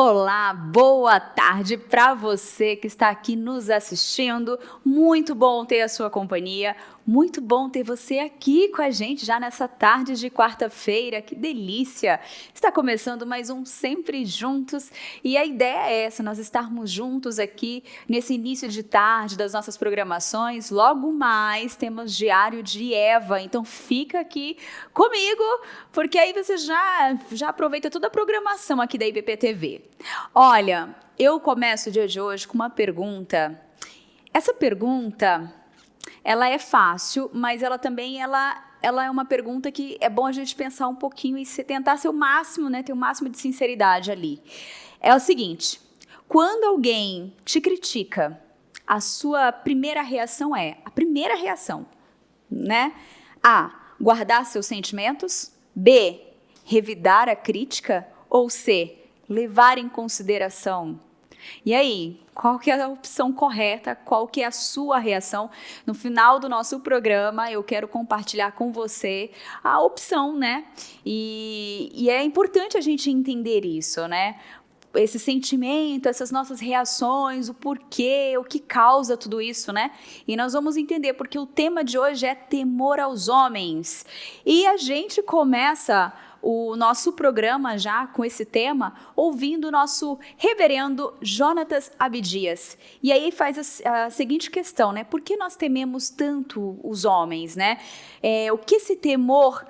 Olá, boa tarde para você que está aqui nos assistindo. Muito bom ter a sua companhia. Muito bom ter você aqui com a gente já nessa tarde de quarta-feira. Que delícia! Está começando mais um Sempre Juntos e a ideia é essa, nós estarmos juntos aqui nesse início de tarde das nossas programações. Logo mais temos Diário de Eva, então fica aqui comigo, porque aí você já aproveita toda a programação aqui da IBPTV. Olha, eu começo o dia de hoje com uma pergunta. Essa pergunta, ela é fácil, mas ela também ela é uma pergunta que é bom a gente pensar um pouquinho e tentar ser o máximo, né, ter o máximo de sinceridade ali. É o seguinte: quando alguém te critica, a sua primeira reação a primeira reação, né? A, guardar seus sentimentos. B, revidar a crítica. Ou C, levar em consideração. E aí, qual que é a opção correta? Qual que é a sua reação? No final do nosso programa, eu quero compartilhar com você a opção, né? E é importante a gente entender isso, né? Esse sentimento, essas nossas reações, o porquê, o que causa tudo isso, né? E nós vamos entender, porque o tema de hoje é temor aos homens. E a gente começa o nosso programa já com esse tema, ouvindo o nosso reverendo Jonatas Abdias. E aí faz a seguinte questão, né? Por que nós tememos tanto os homens, né? O que esse temor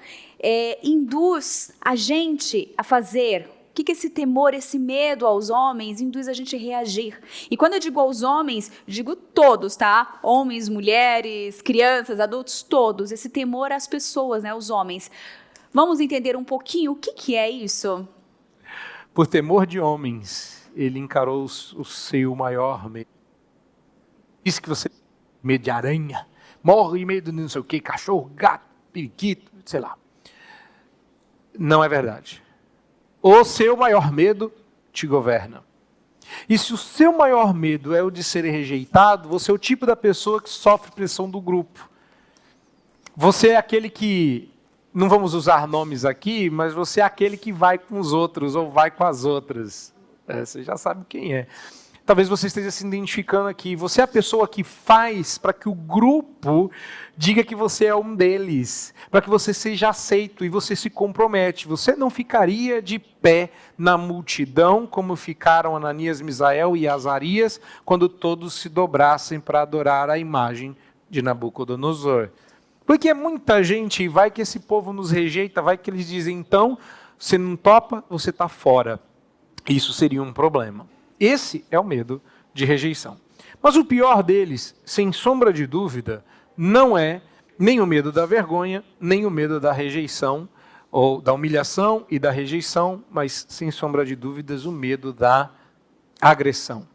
induz a gente a fazer? O que esse temor, esse medo aos homens induz a gente a reagir? E quando eu digo aos homens, digo todos, tá? Homens, mulheres, crianças, adultos, todos. Esse temor às pessoas, né? Os homens. Vamos entender um pouquinho o que é isso? Por temor de homens, ele encarou o seu maior medo. Diz que você tem medo de aranha, morre de medo de não sei o que, cachorro, gato, periquito, sei lá. Não é verdade. O seu maior medo te governa. E se o seu maior medo é o de ser rejeitado, você é o tipo da pessoa que sofre pressão do grupo. Você é aquele que, não vamos usar nomes aqui, mas você é aquele que vai com os outros ou vai com as outras. Você já sabe quem é. Talvez você esteja se identificando aqui. Você é a pessoa que faz para que o grupo diga que você é um deles, para que você seja aceito e você se compromete. Você não ficaria de pé na multidão como ficaram Ananias, Misael e Azarias quando todos se dobrassem para adorar a imagem de Nabucodonosor. Porque muita gente, vai que esse povo nos rejeita, vai que eles dizem, então, você não topa, você está fora. Isso seria um problema. Esse é o medo de rejeição. Mas o pior deles, sem sombra de dúvida, não é nem o medo da vergonha, nem o medo da rejeição, ou da humilhação e da rejeição, mas, sem sombra de dúvidas, o medo da agressão.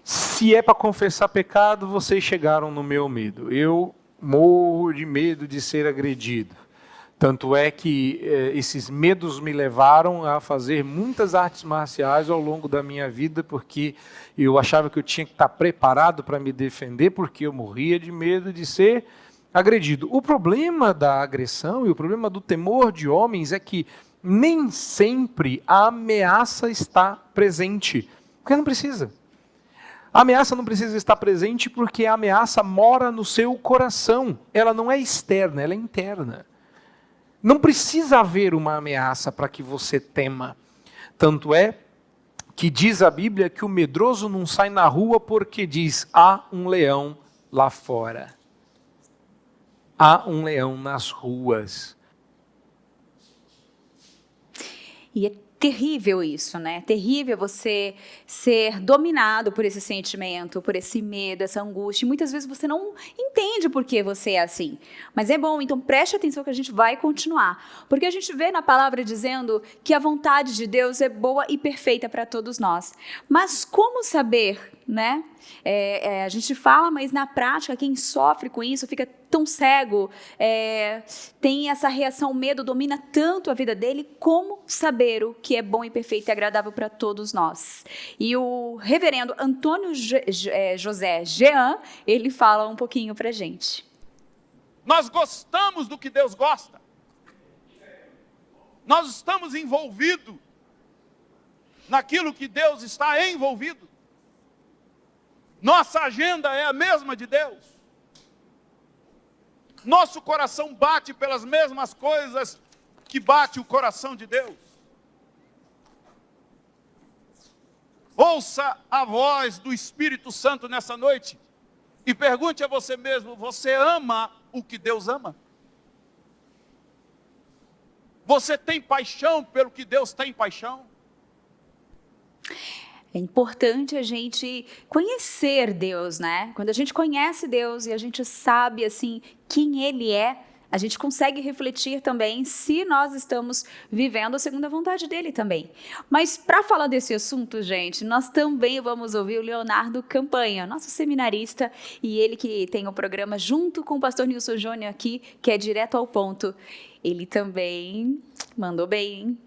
Se é para confessar pecado, vocês chegaram no meu medo. Eu morro de medo de ser agredido. Tanto é que esses medos me levaram a fazer muitas artes marciais ao longo da minha vida, porque eu achava que eu tinha que estar preparado para me defender, porque eu morria de medo de ser agredido. O problema da agressão e o problema do temor de homens é que nem sempre a ameaça está presente, porque não precisa. A ameaça não precisa estar presente porque a ameaça mora no seu coração. Ela não é externa, ela é interna. Não precisa haver uma ameaça para que você tema. Tanto é que diz a Bíblia que o medroso não sai na rua porque diz, há um leão lá fora. Há um leão nas ruas. E é terrível isso, né? Terrível você ser dominado por esse sentimento, por esse medo, essa angústia. E muitas vezes você não entende por que você é assim. Mas é bom, então preste atenção que a gente vai continuar. Porque a gente vê na palavra dizendo que a vontade de Deus é boa e perfeita para todos nós. Mas como saber, né? A gente fala, mas na prática quem sofre com isso fica tão cego, tem essa reação, o medo domina tanto a vida dele. Como saber o que é bom e perfeito e agradável para todos nós? E o reverendo Antônio José Jean, ele fala um pouquinho para a gente. Nós gostamos do que Deus gosta. Nós estamos envolvidos naquilo que Deus está envolvido. Nossa agenda é a mesma de Deus. Nosso coração bate pelas mesmas coisas que bate o coração de Deus. Ouça a voz do Espírito Santo nessa noite e pergunte a você mesmo: você ama o que Deus ama? Você tem paixão pelo que Deus tem paixão? É importante a gente conhecer Deus, né? Quando a gente conhece Deus e a gente sabe, assim, quem Ele é, a gente consegue refletir também se nós estamos vivendo segundo a vontade dEle também. Mas para falar desse assunto, gente, nós também vamos ouvir o Leonardo Campanha, nosso seminarista, e ele que tem o programa junto com o pastor Nilson Júnior aqui, que é direto ao ponto. Ele também mandou bem, hein?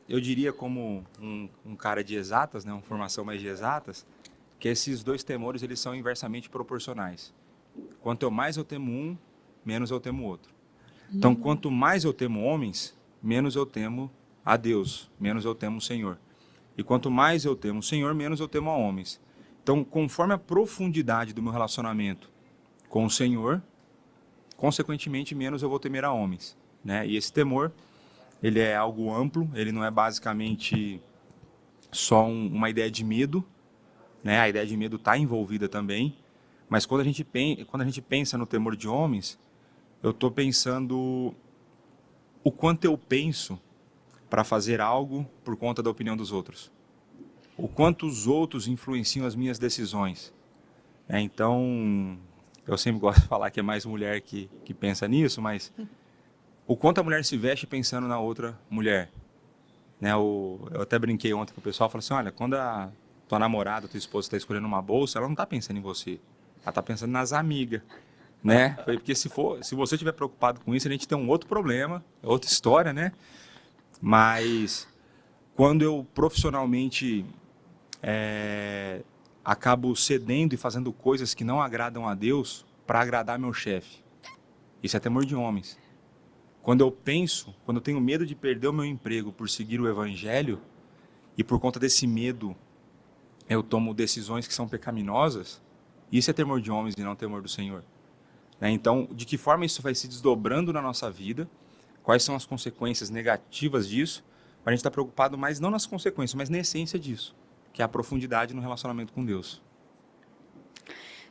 Eu diria, como um cara de exatas, né, uma formação mais de exatas, que esses dois temores eles são inversamente proporcionais. Quanto mais eu temo um, menos eu temo o outro. Então, quanto mais eu temo homens, menos eu temo a Deus, menos eu temo o Senhor. E quanto mais eu temo o Senhor, menos eu temo a homens. Então, conforme a profundidade do meu relacionamento com o Senhor, consequentemente, menos eu vou temer a homens, né? E esse temor, ele é algo amplo, ele não é basicamente só uma ideia de medo, né? A ideia de medo está envolvida também, mas quando a gente pensa no temor de homens, eu estou pensando o quanto eu penso para fazer algo por conta da opinião dos outros, o quanto os outros influenciam as minhas decisões. Então, eu sempre gosto de falar que é mais mulher que pensa nisso, mas o quanto a mulher se veste pensando na outra mulher. Né? Eu até brinquei ontem com o pessoal, falei assim, olha, quando a tua namorada, tua esposa está escolhendo uma bolsa, ela não está pensando em você, ela está pensando nas amigas. Né? Porque se você estiver preocupado com isso, a gente tem um outro problema, é outra história, né? Mas quando eu profissionalmente acabo cedendo e fazendo coisas que não agradam a Deus para agradar meu chefe, isso é temor de homens. Quando eu tenho medo de perder o meu emprego por seguir o evangelho, e por conta desse medo eu tomo decisões que são pecaminosas, isso é temor de homens e não temor do Senhor. Então, de que forma isso vai se desdobrando na nossa vida, quais são as consequências negativas disso, para a gente estar preocupado mais não nas consequências, mas na essência disso, que é a profundidade no relacionamento com Deus.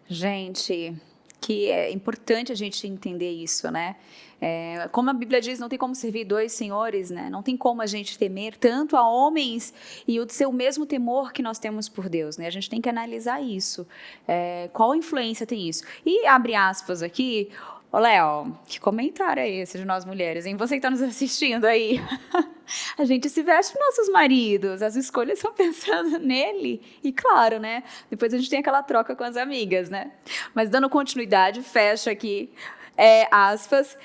Gente, que é importante a gente entender isso, né? Como a Bíblia diz, não tem como servir dois senhores, né? Não tem como a gente temer tanto a homens e o ser o mesmo temor que nós temos por Deus, né? A gente tem que analisar isso. Qual influência tem isso? E abre aspas aqui, ô Léo, que comentário é esse de nós mulheres, hein? Você que está nos assistindo aí. A gente se veste para nossos maridos, as escolhas são pensando nele. E claro, né? Depois a gente tem aquela troca com as amigas, né? Mas dando continuidade, fecha aqui, aspas.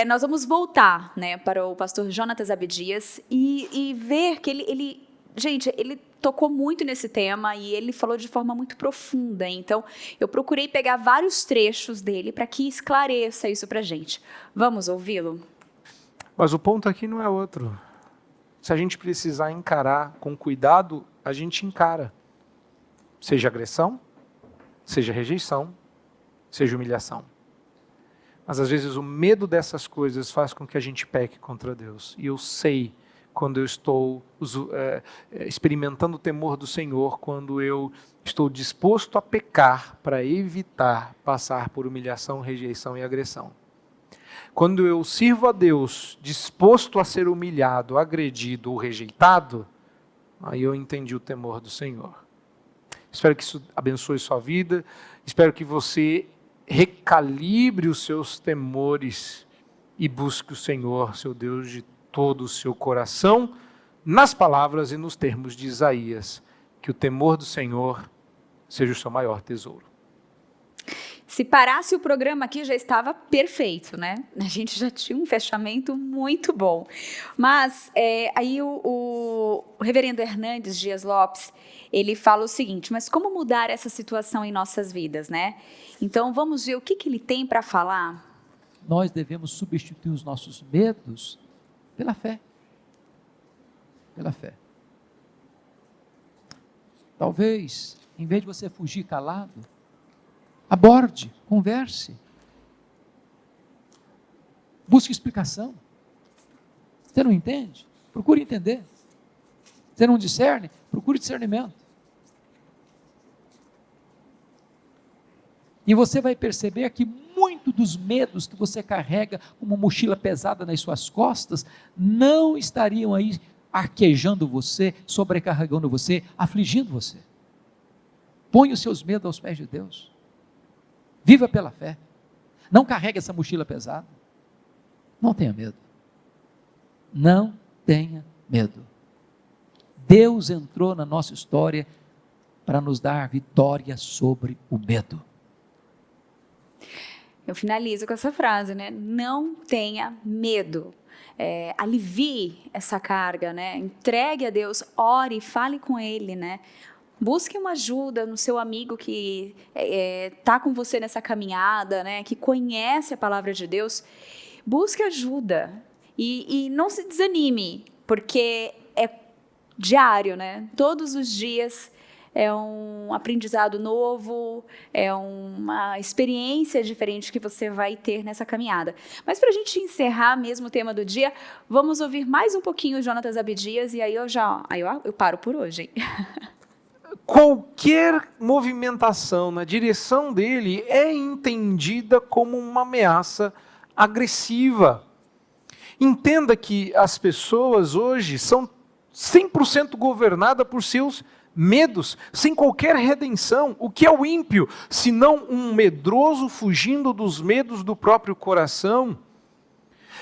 Nós vamos voltar, né, para o pastor Jonatas Abdias e ver que ele tocou muito nesse tema e ele falou de forma muito profunda. Então, eu procurei pegar vários trechos dele para que esclareça isso para a gente. Vamos ouvi-lo? Mas o ponto aqui não é outro. Se a gente precisar encarar com cuidado, a gente encara. Seja agressão, seja rejeição, seja humilhação. Mas às vezes o medo dessas coisas faz com que a gente peque contra Deus. E eu sei quando eu estou experimentando o temor do Senhor, quando eu estou disposto a pecar para evitar passar por humilhação, rejeição e agressão. Quando eu sirvo a Deus disposto a ser humilhado, agredido ou rejeitado, aí eu entendi o temor do Senhor. Espero que isso abençoe sua vida, espero que você recalibre os seus temores e busque o Senhor, seu Deus, de todo o seu coração, nas palavras e nos termos de Isaías, que o temor do Senhor seja o seu maior tesouro. Se parasse o programa aqui, já estava perfeito, né? A gente já tinha um fechamento muito bom. Mas aí o reverendo Hernandes Dias Lopes, ele fala o seguinte, mas como mudar essa situação em nossas vidas, né? Então, vamos ver o que ele tem para falar. Nós devemos substituir os nossos medos pela fé. Pela fé. Talvez, em vez de você fugir calado, aborde, converse. Busque explicação. Você não entende? Procure entender. Você não discerne? Procure discernimento. E você vai perceber que muito dos medos que você carrega como mochila pesada nas suas costas, não estariam aí arquejando você, sobrecarregando você, afligindo você. Põe os seus medos aos pés de Deus. Viva pela fé. Não carregue essa mochila pesada. Não tenha medo. Não tenha medo. Deus entrou na nossa história para nos dar vitória sobre o medo. Eu finalizo com essa frase, né? Não tenha medo. Alivie essa carga, né? Entregue a Deus, ore, fale com Ele, né? Busque uma ajuda no seu amigo que está com você nessa caminhada, né? Que conhece a palavra de Deus. Busque ajuda e não se desanime, porque é diário, né? Todos os dias é um aprendizado novo, é uma experiência diferente que você vai ter nessa caminhada. Mas para a gente encerrar mesmo o tema do dia, vamos ouvir mais um pouquinho o Jonatas Abdias e aí eu paro por hoje, hein? Qualquer movimentação na direção dele é entendida como uma ameaça agressiva. Entenda que as pessoas hoje são 100% governadas por seus medos, sem qualquer redenção. O que é o ímpio, senão um medroso fugindo dos medos do próprio coração?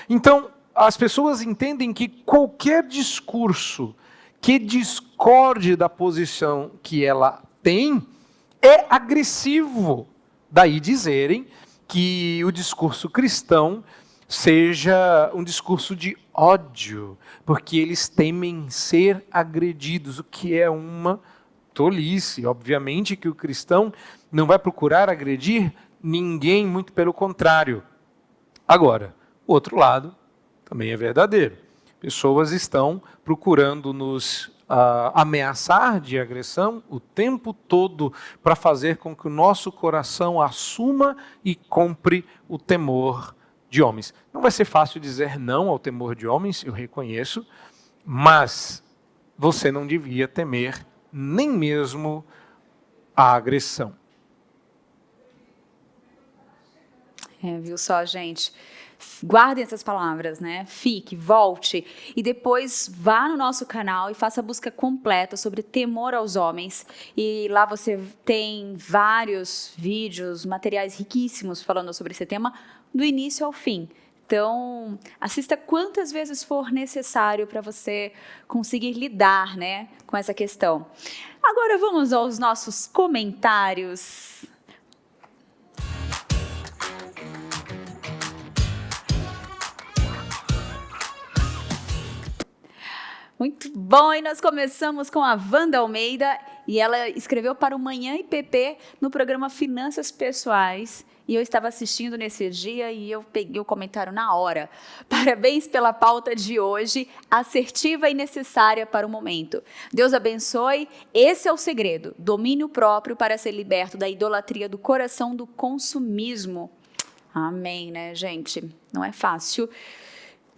Então, as pessoas entendem que qualquer discurso que discorde da posição que ela tem é agressivo. Daí dizerem que o discurso cristão seja um discurso de ódio, porque eles temem ser agredidos, o que é uma tolice. Obviamente que o cristão não vai procurar agredir ninguém, muito pelo contrário. Agora, o outro lado também é verdadeiro. Pessoas estão procurando nos ameaçar de agressão o tempo todo para fazer com que o nosso coração assuma e compre o temor de homens. Não vai ser fácil dizer não ao temor de homens, eu reconheço, mas você não devia temer nem mesmo a agressão. Viu só, gente? Guardem essas palavras, né? Fique, volte e depois vá no nosso canal e faça a busca completa sobre temor aos homens. E lá você tem vários vídeos, materiais riquíssimos falando sobre esse tema do início ao fim. Então, assista quantas vezes for necessário para você conseguir lidar, né, com essa questão. Agora vamos aos nossos comentários. Muito bom, e nós começamos com a Wanda Almeida, e ela escreveu para o Manhã IPP no programa Finanças Pessoais, e eu estava assistindo nesse dia e eu peguei o comentário na hora. Parabéns pela pauta de hoje, assertiva e necessária para o momento. Deus abençoe, esse é o segredo, domínio próprio para ser liberto da idolatria do coração do consumismo. Amém, né, gente? Não é fácil,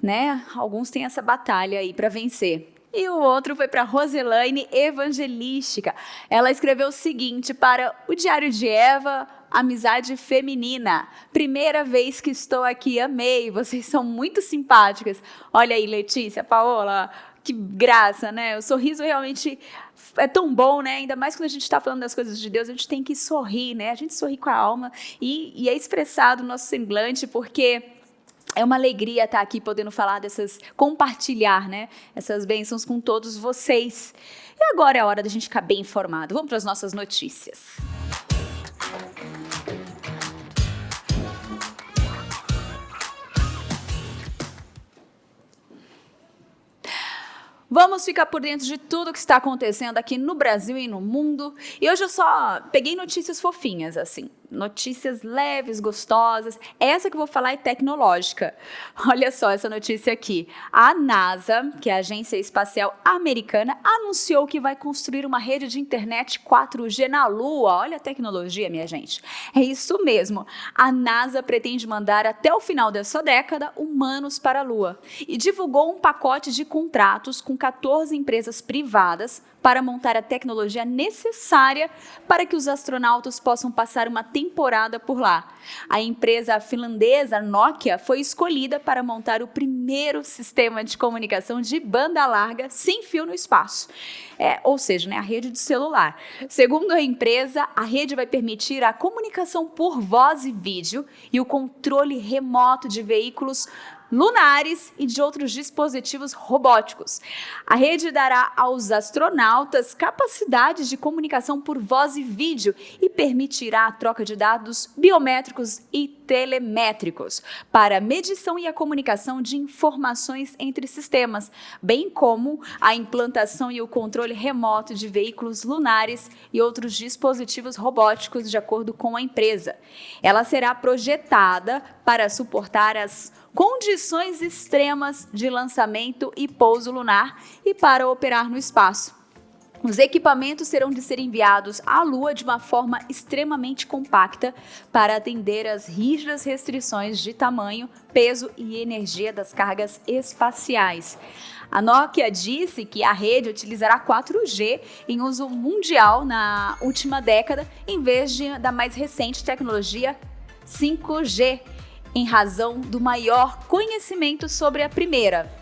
né? Alguns têm essa batalha aí para vencer. E o outro foi para Roselaine Evangelística. Ela escreveu o seguinte para o Diário de Eva, Amizade Feminina. Primeira vez que estou aqui, amei, vocês são muito simpáticas. Olha aí, Letícia, Paola, que graça, né? O sorriso realmente é tão bom, né? Ainda mais quando a gente está falando das coisas de Deus, a gente tem que sorrir, né? A gente sorri com a alma e é expressado no nosso semblante, porque é uma alegria estar aqui podendo falar compartilhar, né, essas bênçãos com todos vocês. E agora é a hora da gente ficar bem informado. Vamos para as nossas notícias. Vamos ficar por dentro de tudo que está acontecendo aqui no Brasil e no mundo. E hoje eu só peguei notícias fofinhas, assim. notícias leves, gostosas. Essa que eu vou falar é tecnológica. Olha só essa notícia aqui. A NASA, que é a Agência Espacial Americana, anunciou que vai construir uma rede de internet 4G na Lua. Olha a tecnologia, minha gente. É isso mesmo. A NASA pretende mandar até o final dessa década humanos para a Lua e divulgou um pacote de contratos com 14 empresas privadas para montar a tecnologia necessária para que os astronautas possam passar uma temporada por lá. A empresa finlandesa Nokia foi escolhida para montar o primeiro sistema de comunicação de banda larga sem fio no espaço. Ou seja, a rede de celular. Segundo a empresa, a rede vai permitir a comunicação por voz e vídeo e o controle remoto de veículos lunares e de outros dispositivos robóticos. A rede dará aos astronautas capacidades de comunicação por voz e vídeo e permitirá a troca de dados biométricos e telemétricos para a medição e a comunicação de informações entre sistemas, bem como a implantação e o controle remoto de veículos lunares e outros dispositivos robóticos, de acordo com a empresa. Ela será projetada para suportar as condições extremas de lançamento e pouso lunar e para operar no espaço. Os equipamentos terão de ser enviados à Lua de uma forma extremamente compacta para atender às rígidas restrições de tamanho, peso e energia das cargas espaciais. A Nokia disse que a rede utilizará 4G em uso mundial na última década, em vez da mais recente tecnologia 5G, em razão do maior conhecimento sobre a primeira,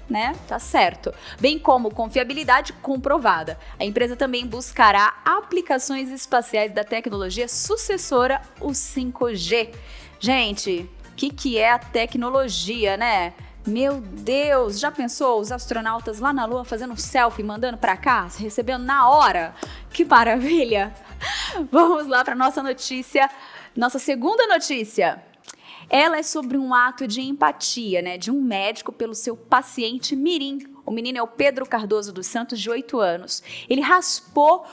Tá certo. Bem como confiabilidade comprovada. A empresa também buscará aplicações espaciais da tecnologia sucessora, o 5G. Gente, o que é a tecnologia, Meu Deus, já pensou os astronautas lá na Lua fazendo um selfie, mandando para cá, recebendo na hora? Que maravilha! Vamos lá para nossa notícia, nossa segunda notícia. Ela é sobre um ato de empatia, de um médico pelo seu paciente mirim. O menino é o Pedro Cardoso dos Santos, de 8 anos. Ele raspou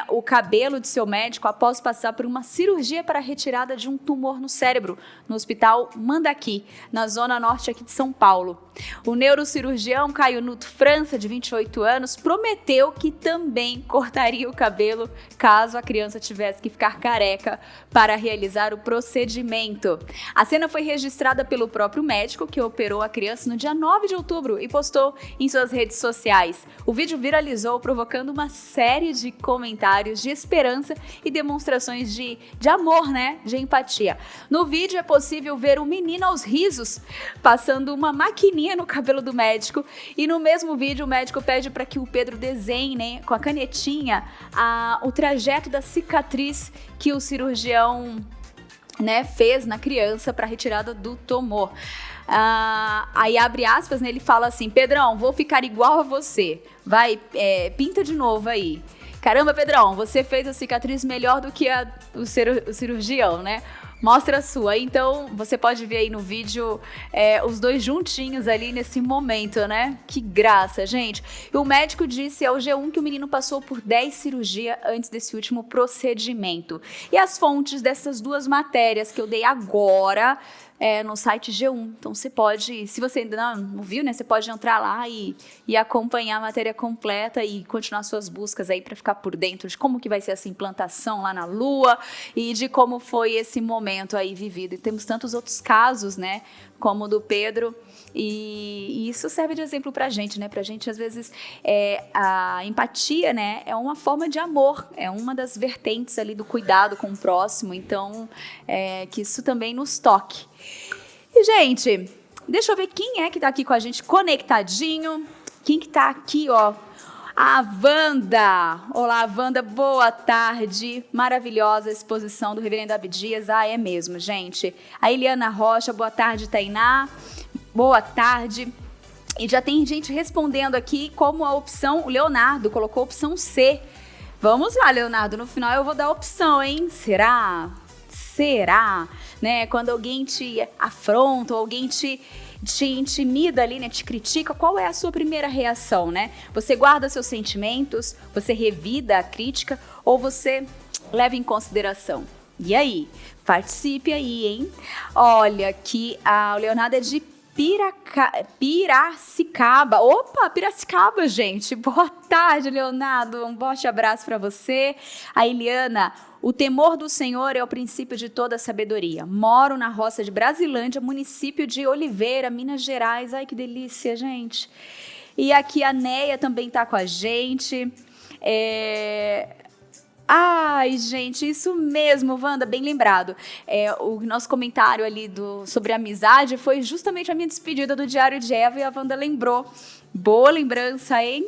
o cabelo de seu médico após passar por uma cirurgia para a retirada de um tumor no cérebro, no Hospital Mandaki, na zona norte aqui de São Paulo. O neurocirurgião Caio Nuto França, de 28 anos, prometeu que também cortaria o cabelo caso a criança tivesse que ficar careca para realizar o procedimento. A cena foi registrada pelo próprio médico, que operou a criança no dia 9 de outubro e postou em suas redes sociais. O vídeo viralizou, provocando uma série de comentários de esperança e demonstrações de amor, de empatia. No vídeo é possível ver o menino aos risos, passando uma maquininha no cabelo do médico, e no mesmo vídeo o médico pede para que o Pedro desenhe, com a canetinha, o trajeto da cicatriz que o cirurgião fez na criança para a retirada do tumor. Aí abre aspas, ele fala assim: Pedrão, vou ficar igual a você, vai, pinta de novo aí. Caramba, Pedrão, você fez a cicatriz melhor do que o cirurgião, Mostra a sua. Então, você pode ver aí no vídeo os dois juntinhos ali nesse momento, Que graça, gente. E o médico disse ao G1 que o menino passou por 10 cirurgias antes desse último procedimento. E as fontes dessas duas matérias que eu dei agora no site G1. Então, você pode, se você ainda não viu, você pode entrar lá e acompanhar a matéria completa e continuar suas buscas aí para ficar por dentro de como que vai ser essa implantação lá na Lua e de como foi esse momento aí vivido. E temos tantos outros casos, como o do Pedro, e isso serve de exemplo pra gente, Pra gente, às vezes, a empatia, é uma forma de amor, é uma das vertentes ali do cuidado com o próximo, então, que isso também nos toque. E, gente, deixa eu ver quem é que tá aqui com a gente conectadinho, quem que tá aqui, A Wanda. Olá, Wanda, boa tarde. Maravilhosa exposição do Reverendo Abdias. É mesmo, gente. A Eliana Rocha, boa tarde, Tainá. Boa tarde. E já tem gente respondendo aqui como a opção, o Leonardo colocou a opção C. Vamos lá, Leonardo, no final eu vou dar a opção, hein? Será? Quando alguém te afronta, ou alguém te intimida ali, te critica, qual é a sua primeira reação, Você guarda seus sentimentos, você revida a crítica ou você leva em consideração? E aí? Participe aí, hein? Olha, que o Leonardo é de Piracicaba. Opa, Piracicaba, gente. Boa tarde, Leonardo. Um forte abraço para você. A Eliana, o temor do Senhor é o princípio de toda sabedoria. Moro na roça de Brasilândia, município de Oliveira, Minas Gerais. Ai, que delícia, gente. E aqui a Neia também tá com a gente. Ai, gente, isso mesmo, Wanda, bem lembrado. O nosso comentário ali sobre amizade foi justamente a minha despedida do Diário de Eva e a Wanda lembrou. Boa lembrança, hein?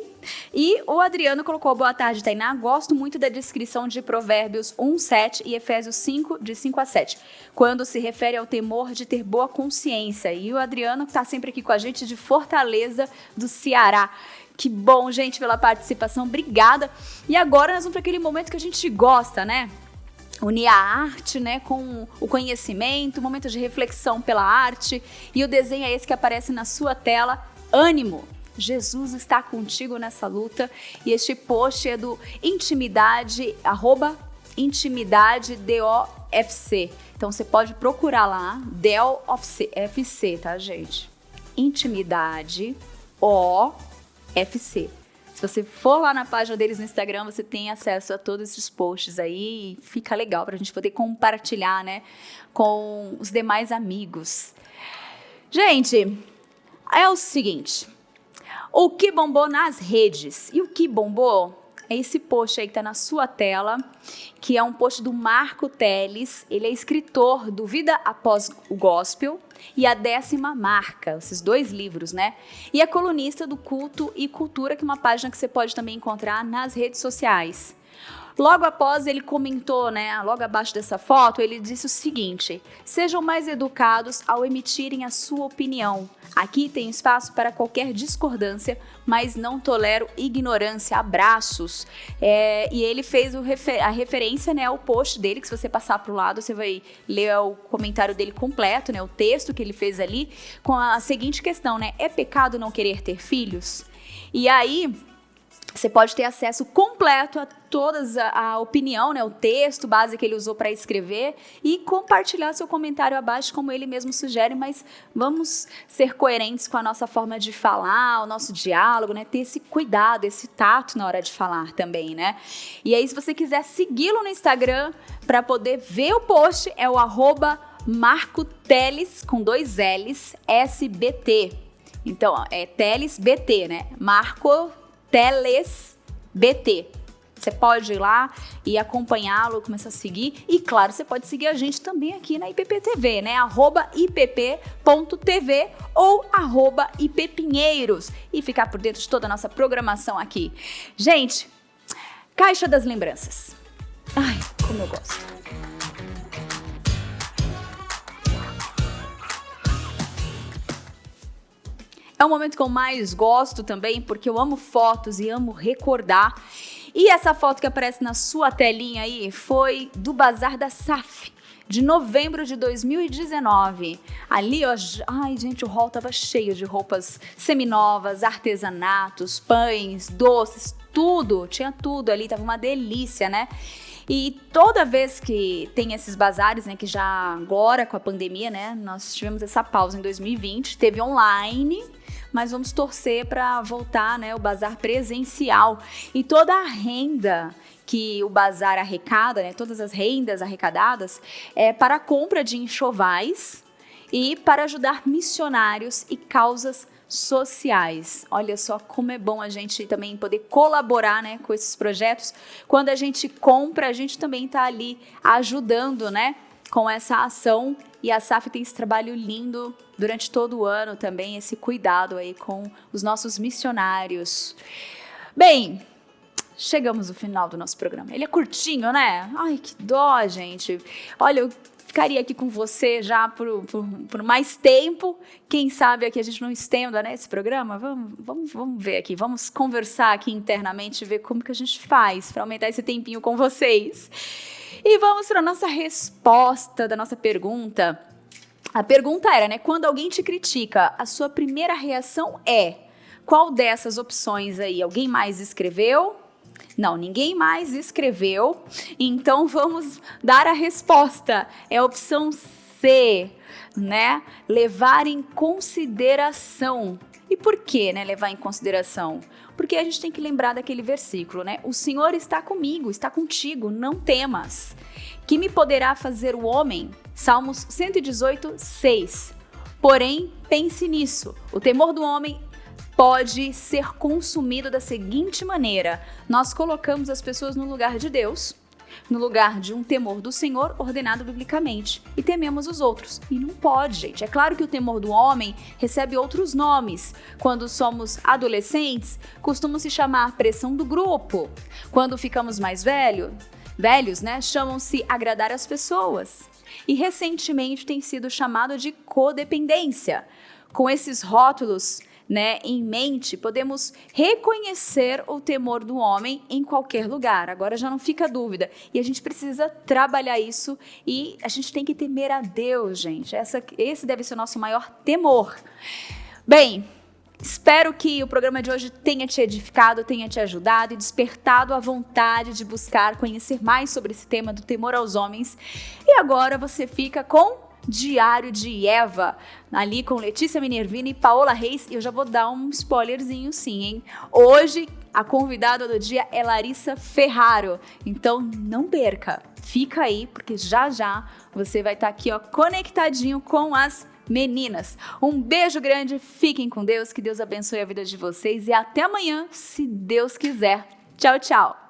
E o Adriano colocou, boa tarde, Tainá. Gosto muito da descrição de Provérbios 1:7 e Efésios 5, de 5 a 7, quando se refere ao temor de ter boa consciência. E o Adriano está sempre aqui com a gente de Fortaleza, do Ceará. Que bom, gente, pela participação. Obrigada. E agora nós vamos para aquele momento que a gente gosta, né? Unir a arte, né, com o conhecimento, momento de reflexão pela arte. E o desenho é esse que aparece na sua tela. Ânimo! Jesus está contigo nessa luta. E este post é do Intimidade, @IntimidadeDOFC. Então você pode procurar lá, DOFC, tá, gente? Intimidade OFC. Se você for lá na página deles no Instagram, você tem acesso a todos esses posts aí e fica legal pra gente poder compartilhar, né, com os demais amigos. Gente, é o seguinte, o que bombou nas redes? E o que bombou é esse post aí que tá na sua tela, que é um post do Marco Teles. Ele é escritor do Vida Após o Gospel e A 10ª Marca, esses 2 livros, né? E é colunista do Culto e Cultura, que é uma página que você pode também encontrar nas redes sociais. Logo após, ele comentou, né, logo abaixo dessa foto, ele disse o seguinte: sejam mais educados ao emitirem a sua opinião. Aqui tem espaço para qualquer discordância, mas não tolero ignorância. Abraços. E ele fez a referência, né, ao post dele, que se você passar para o lado, você vai ler o comentário dele completo, né, o texto que ele fez ali, com a seguinte questão, né, é pecado não querer ter filhos? E aí você pode ter acesso completo a toda a opinião, né, o texto base que ele usou para escrever e compartilhar seu comentário abaixo, como ele mesmo sugere, mas vamos ser coerentes com a nossa forma de falar, o nosso diálogo, né, ter esse cuidado, esse tato na hora de falar também, né? E aí, se você quiser segui-lo no Instagram para poder ver o post, é o @MarcoTeles, com 2 L's, SBT. Então, é Teles BT, né? Marco Teles BT. Você pode ir lá e acompanhá-lo, começar a seguir. E, claro, você pode seguir a gente também aqui na IPPTV, né? @ipp.tv ou @ippinheiros. E ficar por dentro de toda a nossa programação aqui. Gente, Caixa das Lembranças. Ai, como eu gosto. É o momento que eu mais gosto também, porque eu amo fotos e amo recordar. E essa foto que aparece na sua telinha aí foi do Bazar da SAF, de novembro de 2019. Ali, ó, ai gente, o hall tava cheio de roupas seminovas, artesanatos, pães, doces, tudo, tinha tudo ali, tava uma delícia, né? E toda vez que tem esses bazares, né, que já agora com a pandemia, né, nós tivemos essa pausa em 2020, teve online, mas vamos torcer para voltar, né, o bazar presencial. E toda a renda que o bazar arrecada, né, todas as rendas arrecadadas, é para a compra de enxovais e para ajudar missionários e causas sociais. Olha só como é bom a gente também poder colaborar, né, com esses projetos. Quando a gente compra, a gente também está ali ajudando, né, com essa ação. E a SAF tem esse trabalho lindo durante todo o ano também, esse cuidado aí com os nossos missionários. Bem, chegamos ao final do nosso programa. Ele é curtinho, né? Ai, que dó, gente. Olha, eu ficaria aqui com você já por mais tempo. Quem sabe aqui a gente não estenda, né, esse programa? Vamos ver aqui, vamos conversar aqui internamente, ver como que a gente faz para aumentar esse tempinho com vocês. E vamos para a nossa resposta da nossa pergunta. A pergunta era, né, quando alguém te critica, a sua primeira reação é: qual dessas opções aí? Alguém mais escreveu? Não, ninguém mais escreveu, então vamos dar a resposta. É a opção C, né? Levar em consideração. E por que, né, levar em consideração? Porque a gente tem que lembrar daquele versículo, né? O Senhor está comigo, está contigo, não temas. Que me poderá fazer o homem? Salmos 118, 6. Porém, pense nisso. O temor do homem pode ser consumido da seguinte maneira: nós colocamos as pessoas no lugar de Deus, no lugar de um temor do Senhor ordenado biblicamente, e tememos os outros. E não pode, gente. É claro que o temor do homem recebe outros nomes. Quando somos adolescentes, costuma se chamar pressão do grupo. Quando ficamos mais velhos, né, chamam-se agradar as pessoas. E recentemente tem sido chamado de codependência. Com esses rótulos, né, em mente, podemos reconhecer o temor do homem em qualquer lugar. Agora já não fica dúvida. E a gente precisa trabalhar isso e a gente tem que temer a Deus, gente. Esse deve ser o nosso maior temor. Bem, espero que o programa de hoje tenha te edificado, tenha te ajudado e despertado a vontade de buscar conhecer mais sobre esse tema do temor aos homens. E agora você fica com Diário de Eva, ali com Letícia Minervini e Paola Reis, e eu já vou dar um spoilerzinho sim, hein? Hoje, a convidada do dia é Larissa Ferraro, então não perca, fica aí, porque já você vai estar aqui, ó, conectadinho com as meninas. Um beijo grande, fiquem com Deus, que Deus abençoe a vida de vocês e até amanhã, se Deus quiser. Tchau, tchau!